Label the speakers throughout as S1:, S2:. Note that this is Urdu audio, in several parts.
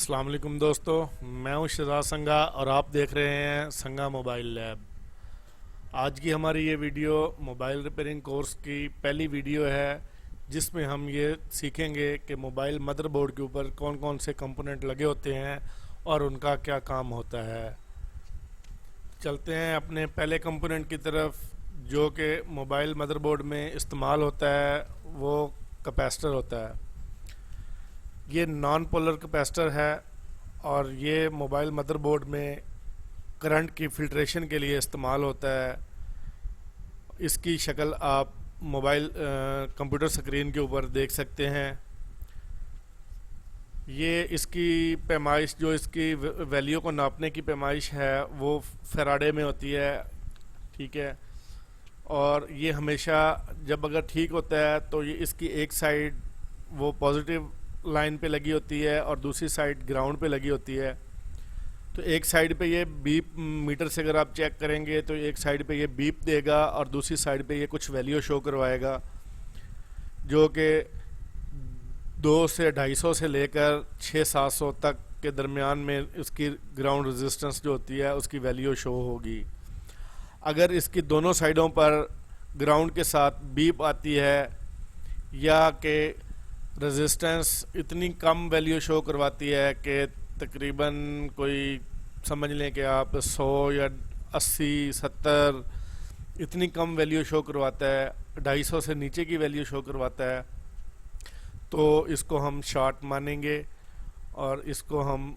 S1: السلام علیکم دوستو، میں ہوں شہزاد سنگا اور آپ دیکھ رہے ہیں سنگا موبائل لیب۔ آج کی ہماری یہ ویڈیو موبائل ریپیرنگ کورس کی پہلی ویڈیو ہے، جس میں ہم یہ سیکھیں گے کہ موبائل مدر بورڈ کے اوپر کون کون سے کمپوننٹ لگے ہوتے ہیں اور ان کا کیا کام ہوتا ہے۔ چلتے ہیں اپنے پہلے کمپوننٹ کی طرف، جو کہ موبائل مدر بورڈ میں استعمال ہوتا ہے، وہ کیپیسٹر ہوتا ہے۔ یہ نان پولر کیپیسٹر ہے اور یہ موبائل مدر بورڈ میں کرنٹ کی فلٹریشن کے لیے استعمال ہوتا ہے۔ اس کی شکل آپ موبائل کمپیوٹر سکرین کے اوپر دیکھ سکتے ہیں۔ یہ اس کی پیمائش، جو اس کی ویلیو کو ناپنے کی پیمائش ہے، وہ فیراڈے میں ہوتی ہے، ٹھیک ہے۔ اور یہ ہمیشہ جب اگر ٹھیک ہوتا ہے تو یہ اس کی ایک سائیڈ وہ پازیٹیو لائن پہ لگی ہوتی ہے اور دوسری سائیڈ گراؤنڈ پہ لگی ہوتی ہے۔ تو ایک سائیڈ پہ یہ بیپ میٹر سے اگر آپ چیک کریں گے تو ایک سائیڈ پہ یہ بیپ دے گا اور دوسری سائیڈ پہ یہ کچھ ویلیو شو کروائے گا، جو کہ 200 سے 250 سے لے کر 600-700 تک کے درمیان میں اس کی گراؤنڈ ریزسٹنس جو ہوتی ہے اس کی ویلیو شو ہوگی۔ اگر اس کی دونوں سائیڈوں پر گراؤنڈ کے ساتھ بیپ آتی ہے یا کہ ریزسٹنس اتنی کم ویلیو شو کرواتی ہے کہ تقریباً کوئی سمجھ لیں کہ آپ 100 یا 80-70 اتنی کم ویلیو شو کرواتا ہے، 250 سے نیچے کی ویلیو شو کرواتا ہے، تو اس کو ہم شارٹ مانیں گے اور اس کو ہم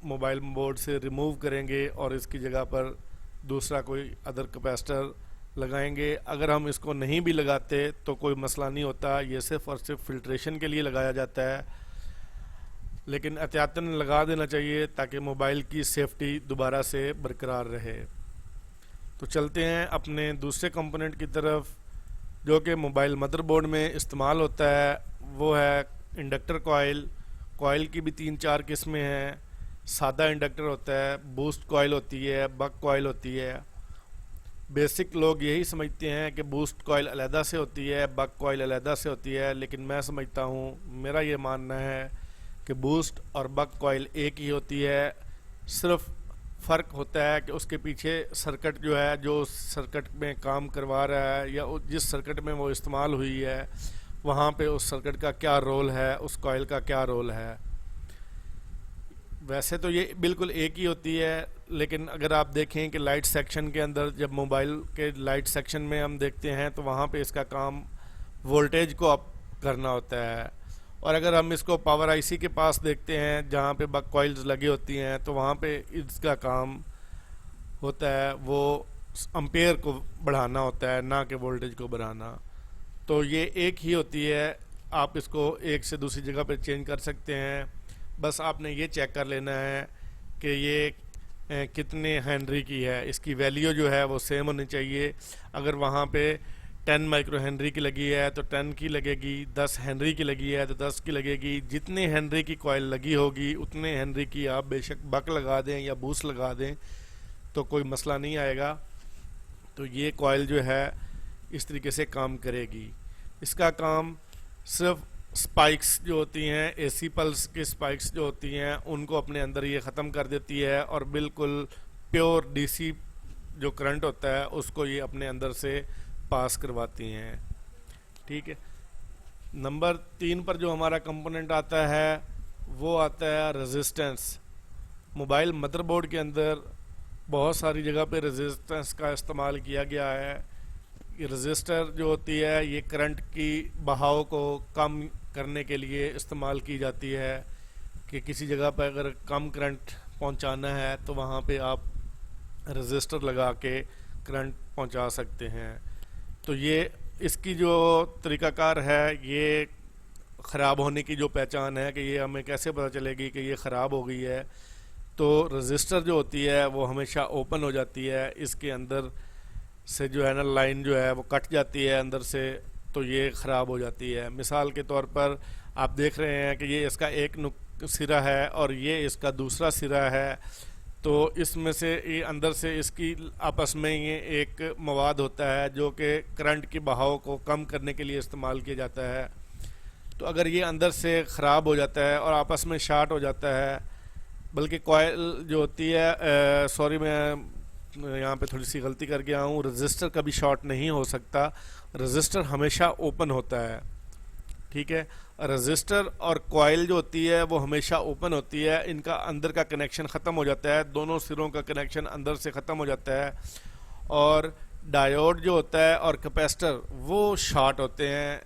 S1: موبائل بورڈ سے ریموو کریں گے اور اس کی جگہ پر دوسرا کوئی ادر کیپیسٹر لگائیں گے۔ اگر ہم اس کو نہیں بھی لگاتے تو کوئی مسئلہ نہیں ہوتا، یہ صرف اور صرف فلٹریشن کے لیے لگایا جاتا ہے، لیکن احتیاطاً لگا دینا چاہیے تاکہ موبائل کی سیفٹی دوبارہ سے برقرار رہے۔ تو چلتے ہیں اپنے دوسرے کمپوننٹ کی طرف، جو کہ موبائل مدر بورڈ میں استعمال ہوتا ہے، وہ ہے انڈکٹر کوائل۔ کوائل کی بھی 3-4 قسمیں ہیں۔ سادہ انڈکٹر ہوتا ہے، بوسٹ کوائل ہوتی ہے، بک کوائل ہوتی ہے۔ بیسک لوگ یہی سمجھتے ہیں کہ بوسٹ کوائل علیحدہ سے ہوتی ہے، بک کوائل علیحدہ سے ہوتی ہے، لیکن میں سمجھتا ہوں، میرا یہ ماننا ہے کہ بوسٹ اور بک کوائل ایک ہی ہوتی ہے۔ صرف فرق ہوتا ہے کہ اس کے پیچھے سرکٹ جو ہے، جو اس سرکٹ میں کام کروا رہا ہے یا جس سرکٹ میں وہ استعمال ہوئی ہے، وہاں پہ اس سرکٹ کا کیا رول ہے، اس کوائل کا کیا رول ہے۔ ویسے تو یہ بالکل ایک ہی ہوتی ہے، لیکن اگر آپ دیکھیں کہ لائٹ سیکشن کے اندر، جب موبائل کے لائٹ سیکشن میں ہم دیکھتے ہیں تو وہاں پہ اس کا کام وولٹیج کو اپ کرنا ہوتا ہے، اور اگر ہم اس کو پاور آئی سی کے پاس دیکھتے ہیں جہاں پہ بک کوائلز لگی ہوتی ہیں تو وہاں پہ اس کا کام ہوتا ہے وہ امپیئر کو بڑھانا ہوتا ہے، نہ کہ وولٹیج کو بڑھانا۔ تو یہ ایک ہی ہوتی ہے، آپ اس کو ایک سے دوسری جگہ پہ چینج کر سکتے ہیں۔ بس آپ نے یہ چیک کر لینا ہے کہ یہ کتنے ہنری کی ہے، اس کی ویلیو جو ہے وہ سیم ہونی چاہیے۔ اگر وہاں پہ 10 مائکرو ہنری کی لگی ہے تو 10 کی لگے گی، 10 ہنری کی لگی ہے تو 10 کی لگے گی۔ جتنے ہنری کی کوائل لگی ہوگی اتنے ہنری کی آپ بے شک بک لگا دیں یا بوس لگا دیں تو کوئی مسئلہ نہیں آئے گا۔ تو یہ کوائل جو ہے اس طریقے سے کام کرے گی۔ اس کا کام صرف سپائکس جو ہوتی ہیں، اے سی پلس کی سپائکس جو ہوتی ہیں، ان کو اپنے اندر یہ ختم کر دیتی ہے اور بالکل پیور ڈی سی جو کرنٹ ہوتا ہے اس کو یہ اپنے اندر سے پاس کرواتی ہیں، ٹھیک ہے۔ نمبر 3 پر جو ہمارا کمپوننٹ آتا ہے وہ آتا ہے ریزسٹنس۔ موبائل مدر بورڈ کے اندر بہت ساری جگہ پہ ریزسٹنس کا استعمال کیا گیا ہے۔ یہ رزسٹر جو ہوتی ہے یہ کرنٹ کی بہاؤ کو کم کرنے کے لیے استعمال کی جاتی ہے، کہ کسی جگہ پہ اگر کم کرنٹ پہنچانا ہے تو وہاں پہ آپ رزسٹر لگا کے کرنٹ پہنچا سکتے ہیں۔ تو یہ اس کی جو طریقہ کار ہے، یہ خراب ہونے کی جو پہچان ہے کہ یہ ہمیں کیسے پتہ چلے گی کہ یہ خراب ہو گئی ہے، تو رزسٹر جو ہوتی ہے وہ ہمیشہ اوپن ہو جاتی ہے، اس کے اندر سے جو ہے نا لائن جو ہے وہ کٹ جاتی ہے اندر سے، تو یہ خراب ہو جاتی ہے۔ مثال کے طور پر آپ دیکھ رہے ہیں کہ یہ اس کا ایک سرا ہے اور یہ اس کا دوسرا سرا ہے، تو اس میں سے یہ اندر سے اس کی آپس میں یہ ایک مواد ہوتا ہے جو کہ کرنٹ کی بہاؤ کو کم کرنے کے لیے استعمال کیا جاتا ہے۔ تو اگر یہ اندر سے خراب ہو جاتا ہے اور آپس میں شارٹ ہو جاتا ہے، بلکہ کوائل جو ہوتی ہے، سوری میں یہاں پہ تھوڑی سی غلطی کر گیا ہوں، رجسٹر کبھی شارٹ نہیں ہو سکتا، رجسٹر ہمیشہ اوپن ہوتا ہے، ٹھیک ہے. رجسٹر اور کوائل جو ہوتی ہے وہ ہمیشہ اوپن ہوتی ہے، ان کا اندر کا کنیکشن ختم ہو جاتا ہے، دونوں سروں کا کنیکشن اندر سے ختم ہو جاتا ہے، اور ڈائیوڈ جو ہوتا ہے اور کیپیسٹر وہ شارٹ ہوتے ہیں.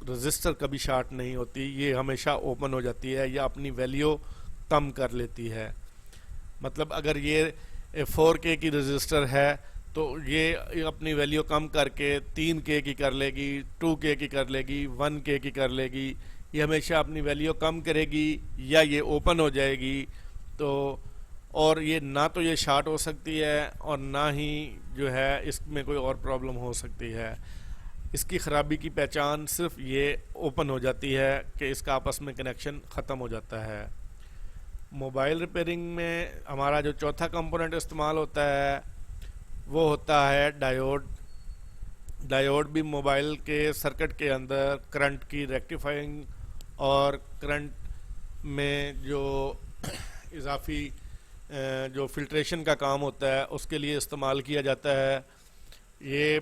S1: رجسٹر کبھی شارٹ نہیں ہوتی، یہ ہمیشہ اوپن ہو جاتی ہے یا اپنی ویلیو کم کر لیتی ہے. مطلب اگر یہ 4K کی رجسٹر ہے تو یہ اپنی ویلیو کم کر کے 3K کی کر لے گی، 2K کی کر لے گی، 1K کی کر لے گی. یہ ہمیشہ اپنی ویلیو کم کرے گی یا یہ اوپن ہو جائے گی. تو اور یہ نہ تو یہ شارٹ ہو سکتی ہے اور نہ ہی جو ہے اس میں کوئی اور پرابلم ہو سکتی ہے. اس کی خرابی کی پہچان صرف یہ اوپن ہو جاتی ہے کہ اس کا آپس میں کنیکشن ختم ہو جاتا ہے. موبائل ریپیئرنگ میں ہمارا جو چوتھا کمپوننٹ استعمال ہوتا ہے وہ ہوتا ہے ڈائیوڈ. ڈائیوڈ بھی موبائل کے سرکٹ کے اندر کرنٹ کی ریکٹیفائنگ اور کرنٹ میں جو اضافی جو فلٹریشن کا کام ہوتا ہے اس کے لیے استعمال کیا جاتا ہے. یہ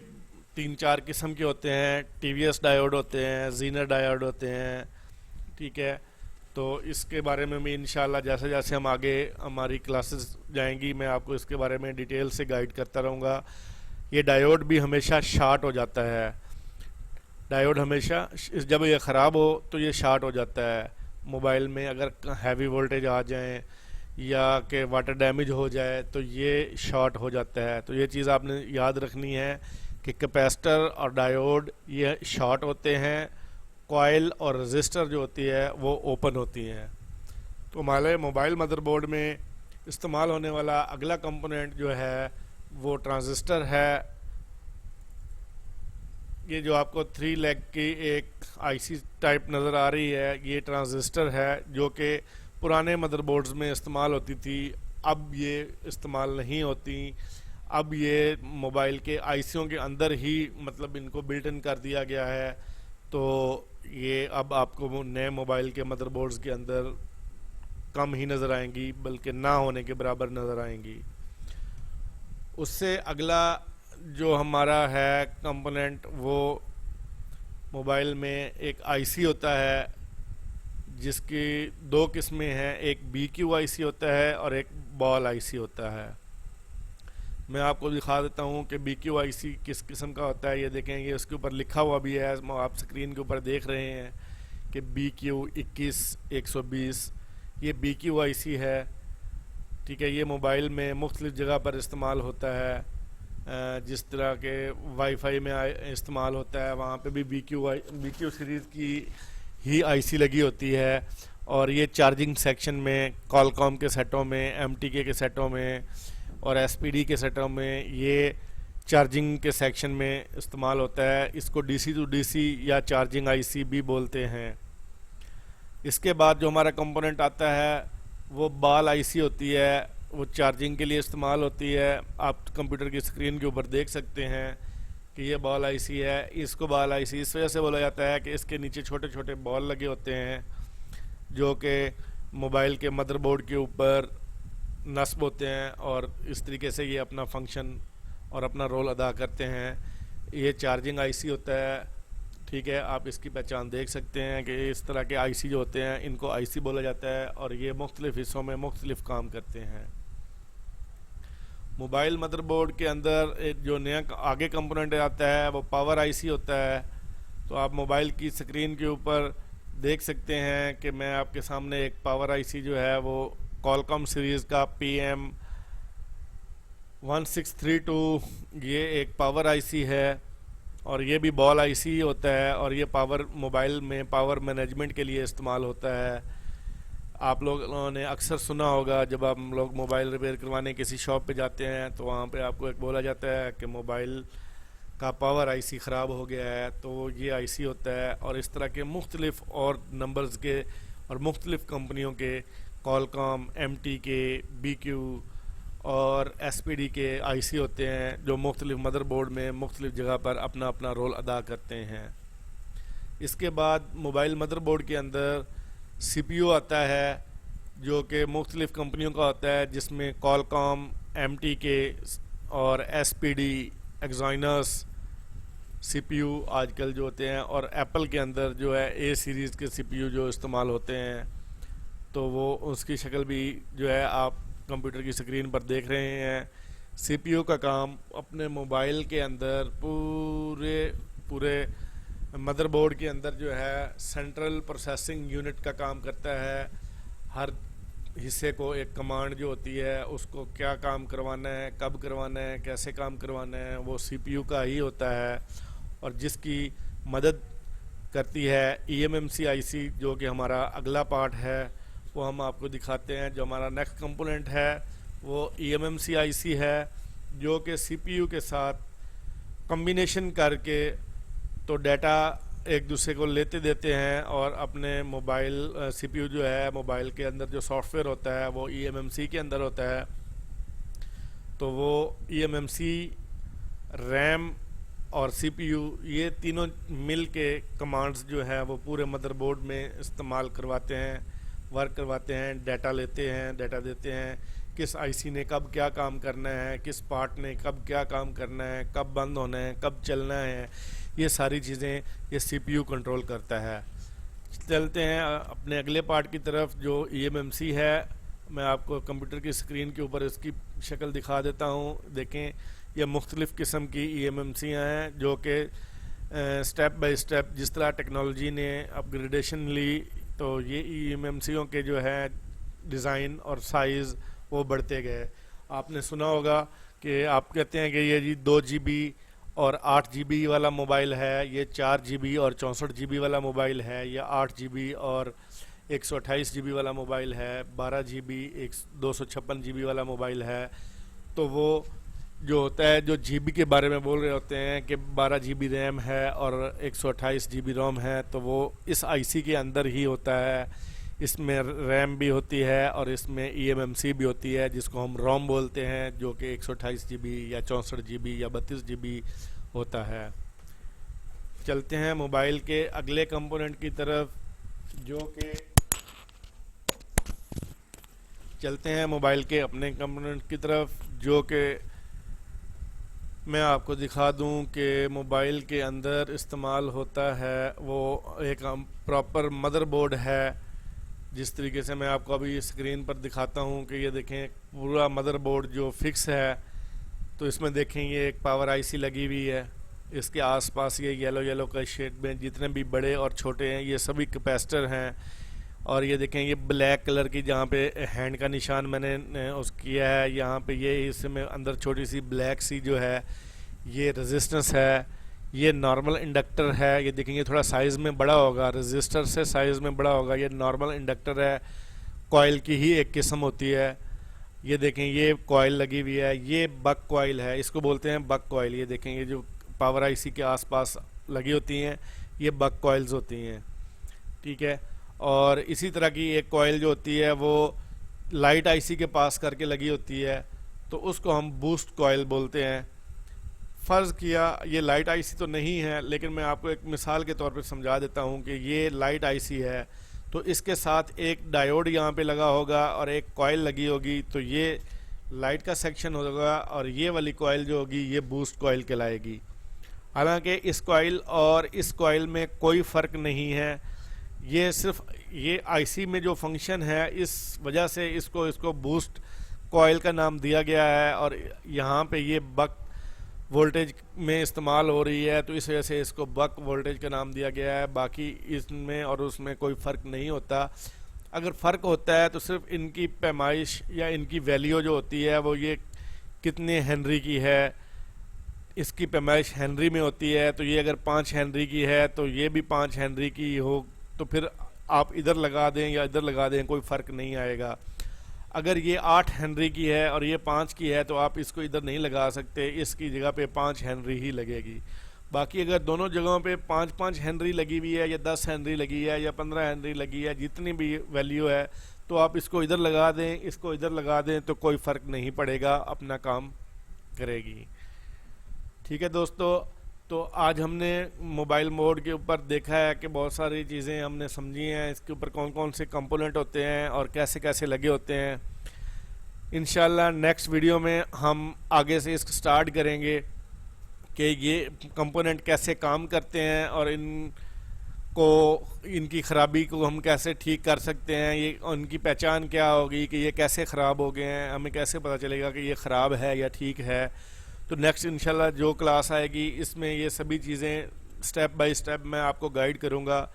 S1: 3-4 قسم کے ہوتے ہیں، ٹی وی ایس ڈائیوڈ ہوتے ہیں، زینر ڈائیوڈ ہوتے ہیں، ٹھیک ہے. تو اس کے بارے میں بھی انشاءاللہ جیسے جیسے ہم آگے ہماری کلاسز جائیں گی میں آپ کو اس کے بارے میں ڈیٹیل سے گائیڈ کرتا رہوں گا. یہ ڈائیوڈ بھی ہمیشہ شارٹ ہو جاتا ہے. ڈائیوڈ ہمیشہ جب یہ خراب ہو تو یہ شارٹ ہو جاتا ہے. موبائل میں اگر ہیوی وولٹیج آ جائیں یا کہ واٹر ڈیمیج ہو جائے تو یہ شارٹ ہو جاتا ہے. تو یہ چیز آپ نے یاد رکھنی ہے کہ کیپیسٹر اور ڈائیوڈ یہ شارٹ ہوتے ہیں، کوائل اور رجسٹر جو ہوتی ہے وہ اوپن ہوتی ہیں. تو ہمارے موبائل مدر بورڈ میں استعمال ہونے والا اگلا کمپوننٹ جو ہے وہ ٹرانزسٹر ہے. یہ جو آپ کو 3 لیگ کی ایک آئی سی ٹائپ نظر آ رہی ہے یہ ٹرانزسٹر ہے جو کہ پرانے مدر بورڈز میں استعمال ہوتی تھی، اب یہ استعمال نہیں ہوتی. اب یہ موبائل کے آئی سیوں کے اندر ہی مطلب ان کو بلٹ ان کر دیا گیا ہے. تو یہ اب آپ کو نئے موبائل کے مدر بورڈز کے اندر کم ہی نظر آئیں گی، بلکہ نہ ہونے کے برابر نظر آئیں گی. اس سے اگلا جو ہمارا ہے کمپوننٹ وہ موبائل میں ایک آئی سی ہوتا ہے جس کی 2 قسمیں ہیں، ایک بی کیو آئی سی ہوتا ہے اور ایک بال آئی سی ہوتا ہے. میں آپ کو دکھا دیتا ہوں کہ بی کیو آئی سی کس قسم کا ہوتا ہے. یہ دیکھیں یہ اس کے اوپر لکھا ہوا بھی ہے، آپ سکرین کے اوپر دیکھ رہے ہیں کہ بی کیو 21-120 یہ بی کیو آئی سی ہے، ٹھیک ہے. یہ موبائل میں مختلف جگہ پر استعمال ہوتا ہے، جس طرح کے وائی فائی میں استعمال ہوتا ہے وہاں پہ بھی بی کیو سیریز کی ہی آئی سی لگی ہوتی ہے. اور یہ چارجنگ سیکشن میں کالکام کے سیٹوں میں، ایم ٹی کے سیٹوں میں اور ایس پی ڈی کے سیٹوں میں یہ چارجنگ کے سیکشن میں استعمال ہوتا ہے. اس کو ڈی سی ٹو ڈی سی یا چارجنگ آئی سی بھی بولتے ہیں. اس کے بعد جو ہمارا کمپوننٹ آتا ہے وہ بال آئی سی ہوتی ہے، وہ چارجنگ کے لیے استعمال ہوتی ہے. آپ کمپیوٹر کی اسکرین کے اوپر دیکھ سکتے ہیں کہ یہ بال آئی سی ہے. اس کو بال آئی سی اس وجہ سے بولا جاتا ہے کہ اس کے نیچے چھوٹے چھوٹے بال لگے ہوتے ہیں جو کہ موبائل کے مدر بورڈ کے اوپر نصب ہوتے ہیں اور اس طریقے سے یہ اپنا فنکشن اور اپنا رول ادا کرتے ہیں. یہ چارجنگ آئی سی ہوتا ہے، ٹھیک ہے. آپ اس کی پہچان دیکھ سکتے ہیں کہ اس طرح کے آئی سی جو ہوتے ہیں ان کو آئی سی بولا جاتا ہے اور یہ مختلف حصوں میں مختلف کام کرتے ہیں. موبائل مدر بورڈ کے اندر جو نیا آگے کمپوننٹ آتا ہے وہ پاور آئی سی ہوتا ہے. تو آپ موبائل کی اسکرین کے اوپر دیکھ سکتے ہیں کہ میں آپ کے سامنے ایک پاور آئی سی جو ہے وہ کالکام سیریز کا PM1632 یہ ایک پاور آئی سی ہے اور یہ بھی بال آئی سی ہوتا ہے اور یہ پاور موبائل میں پاور مینجمنٹ کے لیے استعمال ہوتا ہے. آپ لوگوں نے اکثر سنا ہوگا جب آپ لوگ موبائل ریپیئر کروانے کسی شاپ پہ جاتے ہیں تو وہاں پہ آپ کو ایک بولا جاتا ہے کہ موبائل کا پاور آئی سی خراب ہو گیا ہے، تو یہ آئی سی ہوتا ہے. اور اس طرح کے مختلف اور نمبرز کے اور مختلف کمپنیوں کے کالکام، ایم ٹی کے، بی کیو اور ایس پی ڈی کے آئی سی ہوتے ہیں جو مختلف مدر بورڈ میں مختلف جگہ پر اپنا اپنا رول ادا کرتے ہیں. اس کے بعد موبائل مدر بورڈ کے اندر سی پی یو آتا ہے جو کہ مختلف کمپنیوں کا ہوتا ہے، جس میں کالکام، ایم ٹی کے اور ایس پی ڈی، ایگزائنس سی پی یو آج کل جو ہوتے ہیں، اور ایپل کے اندر جو ہے اے سیریز کے سی پی یو جو استعمال ہوتے ہیں، تو وہ اس کی شکل بھی جو ہے آپ کمپیوٹر کی سکرین پر دیکھ رہے ہیں۔ سی پی یو کا کام اپنے موبائل کے اندر پورے مدر بورڈ کے اندر جو ہے سینٹرل پروسیسنگ یونٹ کا کام کرتا ہے۔ ہر حصے کو ایک کمانڈ جو ہوتی ہے، اس کو کیا کام کروانا ہے، کب کروانا ہے، کیسے کام کروانا ہے، وہ سی پی یو کا ہی ہوتا ہے، اور جس کی مدد کرتی ہے ای ایم ایم سی آئی سی، جو کہ ہمارا اگلا پارٹ ہے، وہ ہم آپ کو دکھاتے ہیں۔ جو ہمارا نیکسٹ کمپوننٹ ہے وہ ای ایم ایم سی آئی سی ہے، جو کہ سی پی یو کے ساتھ کمبینیشن کر کے تو ڈیٹا ایک دوسرے کو لیتے دیتے ہیں، اور اپنے موبائل سی پی یو جو ہے موبائل کے اندر جو سافٹ ویئر ہوتا ہے وہ ای ایم ایم سی کے اندر ہوتا ہے، تو وہ E M M C, RAM اور سی پی یو، یہ تینوں مل کے کمانڈز جو ہے وہ پورے مدر بورڈ میں استعمال کرواتے ہیں، ورک کرواتے ہیں، ڈیٹا لیتے ہیں، ڈیٹا دیتے ہیں، کس آئی سی نے کب کیا کام کرنا ہے، کس پارٹ نے کب کیا کام کرنا ہے، کب بند ہونا ہے، کب چلنا ہے، یہ ساری چیزیں یہ سی پی یو کنٹرول کرتا ہے۔ چلتے ہیں اپنے اگلے پارٹ کی طرف جو ای ایم ایم سی ہے۔ میں آپ کو کمپیوٹر کی سکرین کے اوپر اس کی شکل دکھا دیتا ہوں۔ دیکھیں یہ مختلف قسم کی ای ایم ایم سیاں ہیں جو کہ سٹیپ بائی سٹیپ جس طرح ٹیکنالوجی نے اپ گریڈیشن لی، تو یہ ای ایم ایم سیوں کے جو ہے ڈیزائن اور سائز وہ بڑھتے گئے۔ آپ نے سنا ہوگا کہ آپ کہتے ہیں کہ یہ جی 2 جی بی اور 8 جی بی والا موبائل ہے، یہ 4 جی بی اور 64 جی بی والا موبائل ہے، یا 8 جی بی اور 128 جی بی والا موبائل ہے، 12 جی بی 256 جی بی والا موبائل ہے۔ تو وہ جو ہوتا ہے جو جی بی کے بارے میں بول رہے ہوتے ہیں کہ 12 جی بی ریم ہے اور 128 جی بی روم ہے، تو وہ اس آئی سی کے اندر ہی ہوتا ہے۔ اس میں ریم بھی ہوتی ہے اور اس میں ای ایم ایم سی بھی ہوتی ہے، جس کو ہم روم بولتے ہیں، جو کہ 128 جی بی یا 64 جی بی یا 32 جی بی ہوتا ہے۔ چلتے ہیں موبائل کے اگلے کمپوننٹ کی طرف، جو کہ موبائل کے اپنے کمپوننٹ کی طرف جو کہ میں آپ کو دکھا دوں کہ موبائل کے اندر استعمال ہوتا ہے وہ ایک پراپر مدر بورڈ ہے۔ جس طریقے سے میں آپ کو ابھی اسکرین پر دکھاتا ہوں کہ یہ دیکھیں پورا مدر بورڈ جو فکس ہے، تو اس میں دیکھیں یہ ایک پاور آئی سی لگی ہوئی ہے، اس کے آس پاس یہ یلو کا شیڈ میں جتنے بھی بڑے اور چھوٹے ہیں یہ سبھی کیپیسٹر ہیں، اور یہ دیکھیں یہ بلیک کلر کی جہاں پہ ہینڈ کا نشان میں نے اس کیا ہے، یہاں پہ یہ اس میں اندر چھوٹی سی بلیک سی جو ہے یہ ریزسٹنس ہے، یہ نارمل انڈکٹر ہے۔ یہ دیکھیں یہ تھوڑا سائز میں بڑا ہوگا، ریزسٹر سے سائز میں بڑا ہوگا، یہ نارمل انڈکٹر ہے، کوائل کی ہی ایک قسم ہوتی ہے۔ یہ دیکھیں یہ کوائل لگی ہوئی ہے، یہ بک کوائل ہے، اس کو بولتے ہیں بک کوائل۔ یہ دیکھیں یہ جو پاور آئی سی کے آس پاس لگی ہوتی ہیں یہ بک کوائلز ہوتی ہیں، ٹھیک ہے۔ اور اسی طرح کی ایک کوائل جو ہوتی ہے وہ لائٹ آئی سی کے پاس کر کے لگی ہوتی ہے، تو اس کو ہم بوسٹ کوائل بولتے ہیں۔ فرض کیا یہ لائٹ آئی سی تو نہیں ہے، لیکن میں آپ کو ایک مثال کے طور پہ سمجھا دیتا ہوں کہ یہ لائٹ آئی سی ہے، تو اس کے ساتھ ایک ڈائیوڈ یہاں پہ لگا ہوگا اور ایک کوائل لگی ہوگی، تو یہ لائٹ کا سیکشن ہوگا، اور یہ والی کوائل جو ہوگی یہ بوسٹ کوائل کہلائے گی۔ حالانکہ اس کوائل اور اس کوائل میں کوئی فرق نہیں ہے، یہ صرف یہ آئی سی میں جو فنکشن ہے اس وجہ سے اس کو بوسٹ کوائل کا نام دیا گیا ہے، اور یہاں پہ یہ بک وولٹیج میں استعمال ہو رہی ہے تو اس وجہ سے اس کو بک وولٹیج کا نام دیا گیا ہے۔ باقی اس میں اور اس میں کوئی فرق نہیں ہوتا۔ اگر فرق ہوتا ہے تو صرف ان کی پیمائش یا ان کی ویلیو جو ہوتی ہے وہ یہ کتنے ہنری کی ہے، اس کی پیمائش ہنری میں ہوتی ہے، تو یہ اگر 5 ہنری کی ہے تو یہ بھی 5 ہنری کی ہو، تو پھر آپ ادھر لگا دیں یا ادھر لگا دیں کوئی فرق نہیں آئے گا۔ اگر یہ 8 ہنری کی ہے اور یہ 5 کی ہے تو آپ اس کو ادھر نہیں لگا سکتے، اس کی جگہ پہ 5 ہنری ہی لگے گی۔ باقی اگر دونوں جگہوں پہ 5 ہنری لگی ہوئی ہے یا 10 ہنری لگی ہے یا 15 ہنری لگی ہے، جتنی بھی ویلیو ہے، تو آپ اس کو ادھر لگا دیں، اس کو ادھر لگا دیں، تو کوئی فرق نہیں پڑے گا، اپنا کام کرے گی۔ ٹھیک ہے دوستو، تو آج ہم نے موبائل موڈ کے اوپر دیکھا ہے کہ بہت ساری چیزیں ہم نے سمجھی ہیں، اس کے اوپر کون کون سے کمپوننٹ ہوتے ہیں اور کیسے کیسے لگے ہوتے ہیں. انشاءاللہ نیکسٹ ویڈیو میں ہم آگے سے اس کو سٹارٹ کریں گے کہ یہ کمپوننٹ کیسے کام کرتے ہیں اور ان کی خرابی کو ہم کیسے ٹھیک کر سکتے ہیں، یہ ان کی پہچان کیا ہوگی کہ یہ کیسے خراب ہو گئے ہیں، ہمیں کیسے پتہ چلے گا کہ یہ خراب ہے یا ٹھیک ہے. تو نیکسٹ انشاءاللہ جو کلاس آئے گی اس میں یہ سبھی چیزیں سٹیپ بائی سٹیپ میں آپ کو گائیڈ کروں گا.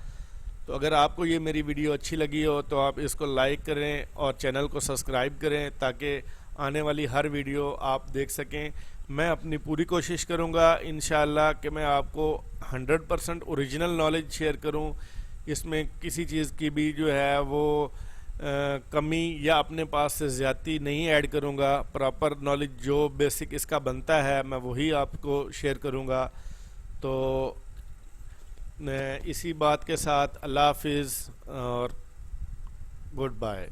S1: تو اگر آپ کو یہ میری ویڈیو اچھی لگی ہو تو آپ اس کو لائک کریں اور چینل کو سبسکرائب کریں تاکہ آنے والی ہر ویڈیو آپ دیکھ سکیں. میں اپنی پوری کوشش کروں گا انشاءاللہ کہ میں آپ کو 100% اوریجنل نالج شیئر کروں. اس میں کسی چیز کی بھی جو ہے وہ کمی یا اپنے پاس سے زیادتی نہیں ایڈ کروں گا. پراپر نالج جو بیسک اس کا بنتا ہے میں وہی آپ کو شیئر کروں گا. تو اسی بات کے ساتھ اللہ حافظ اور گڈ بائے.